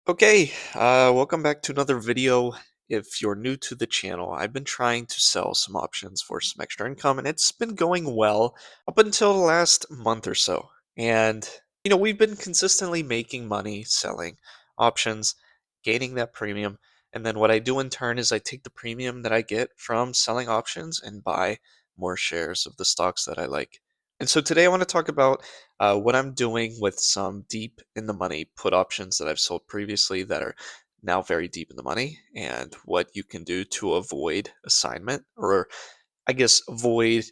Okay, welcome back to another video. If you're new to the channel, I've been trying to sell some options for some extra income, and it's been going well up until the last month or so. And, we've been consistently making money selling options, gaining that premium. And then what I do in turn is I take the premium that I get from selling options and buy more shares of the stocks that I like. And so today I want to talk about what I'm doing with some deep in the money put options that I've sold previously that are now very deep in the money, and what you can do to avoid assignment, or I guess avoid,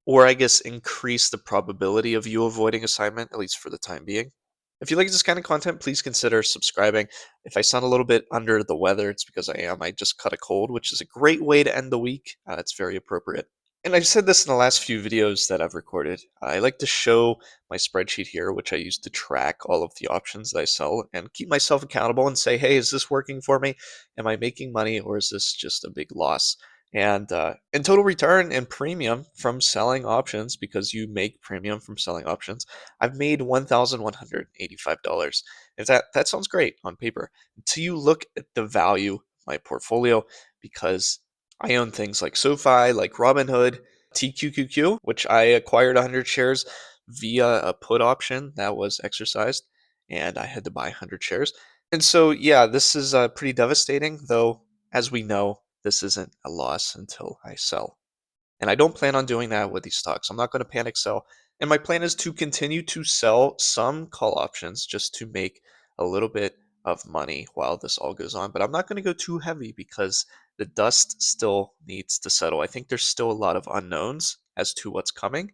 or I guess increase the probability of you avoiding assignment, at least for the time being. If you like this kind of content, please consider subscribing. If I sound a little bit under the weather, it's because I am. I just caught a cold, which is a great way to end the week. It's very appropriate. And I've said this in the last few videos that I've recorded. I like to show my spreadsheet here, which I use to track all of the options that I sell and keep myself accountable and say, hey, is this working for me? Am I making money, or is this just a big loss? And in total return and premium from selling options, because you make premium from selling options, I've made $1,185. If that sounds great on paper, until you look at the value of my portfolio, because I own things like Sofi, like Robinhood, TQQQ, which I acquired 100 shares via a put option that was exercised, and I had to buy 100 shares. And so, yeah, this is pretty devastating, though, as we know, this isn't a loss until I sell. And I don't plan on doing that with these stocks. I'm not going to panic sell. And my plan is to continue to sell some call options just to make a little bit of money while this all goes on. But I'm not going to go too heavy because the dust still needs to settle. I think there's still a lot of unknowns as to what's coming.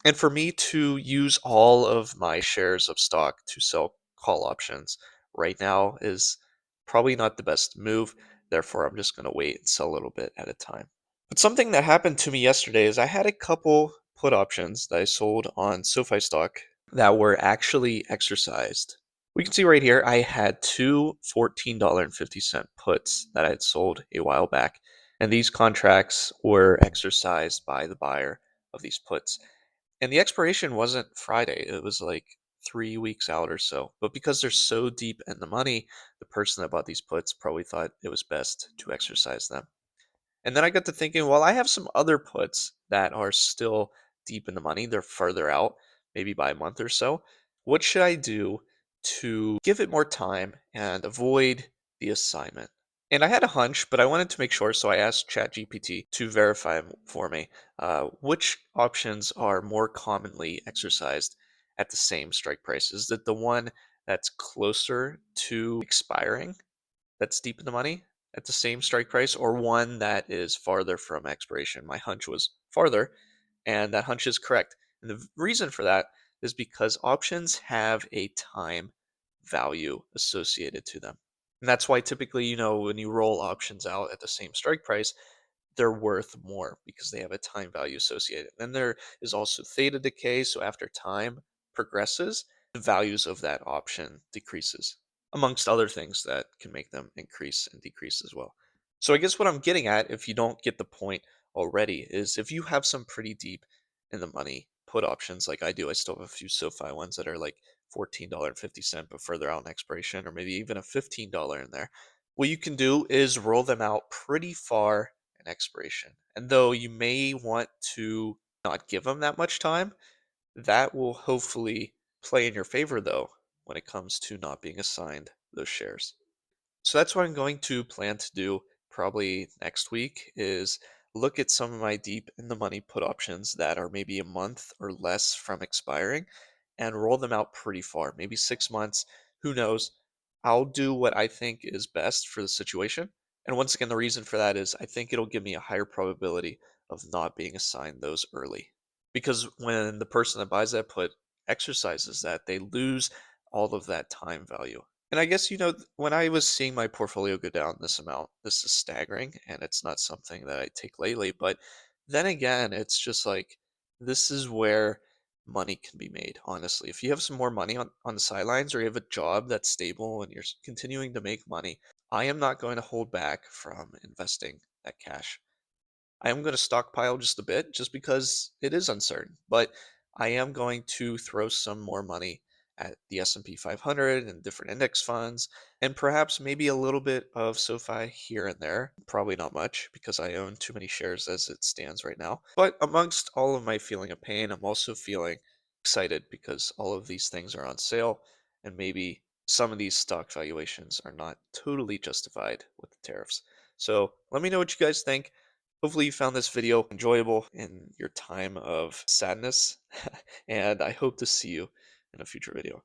And for me to use all of my shares of stock to sell call options right now is probably not the best move. Therefore, I'm just going to wait and sell a little bit at a time. But something that happened to me yesterday is I had a couple put options that I sold on SoFi stock that were actually exercised. We can see right here, I had two $14.50 puts that I had sold a while back. And these contracts were exercised by the buyer of these puts. And the expiration wasn't Friday, it was like 3 weeks out or so. But because they're so deep in the money, the person that bought these puts probably thought it was best to exercise them. And then I got to thinking, well, I have some other puts that are still deep in the money. They're further out, maybe by a month or so. What should I do to give it more time and avoid the assignment? And I had a hunch, but I wanted to make sure, so I asked ChatGPT to verify for me which options are more commonly exercised at the same strike price. Is it the one that's closer to expiring, that's deep in the money at the same strike price, or one that is farther from expiration? My hunch was farther, and that hunch is correct. And the reason for that is because options have a time value associated to them. And that's why typically, when you roll options out at the same strike price, they're worth more because they have a time value associated. Then there is also theta decay. So after time progresses, the values of that option decreases, amongst other things that can make them increase and decrease as well. So I guess what I'm getting at, if you don't get the point already, is if you have some pretty deep in the money put options like I do, I still have a few SoFi ones that are like $14.50, but further out in expiration, or maybe even a $15 in there. What you can do is roll them out pretty far in expiration. And though you may want to not give them that much time, that will hopefully play in your favor, though, when it comes to not being assigned those shares. So that's what I'm going to plan to do probably next week, is look at some of my deep in the money put options that are maybe a month or less from expiring and roll them out pretty far, maybe 6 months. Who knows? I'll do what I think is best for the situation. And once again, the reason for that is I think it'll give me a higher probability of not being assigned those early. Because when the person that buys that put exercises that, they lose all of that time value. And I guess, when I was seeing my portfolio go down this amount, this is staggering, and it's not something that I take lightly. But then again, it's just like, this is where money can be made, honestly. If you have some more money on the sidelines, or you have a job that's stable and you're continuing to make money, I am not going to hold back from investing that cash. I am going to stockpile just a bit just because it is uncertain, but I am going to throw some more money at the S&P 500 and different index funds, and perhaps maybe a little bit of SoFi here and there. Probably not much because I own too many shares as it stands right now. But amongst all of my feeling of pain, I'm also feeling excited because all of these things are on sale, and maybe some of these stock valuations are not totally justified with the tariffs. So let me know what you guys think. Hopefully you found this video enjoyable in your time of sadness, and I hope to see you in a future video.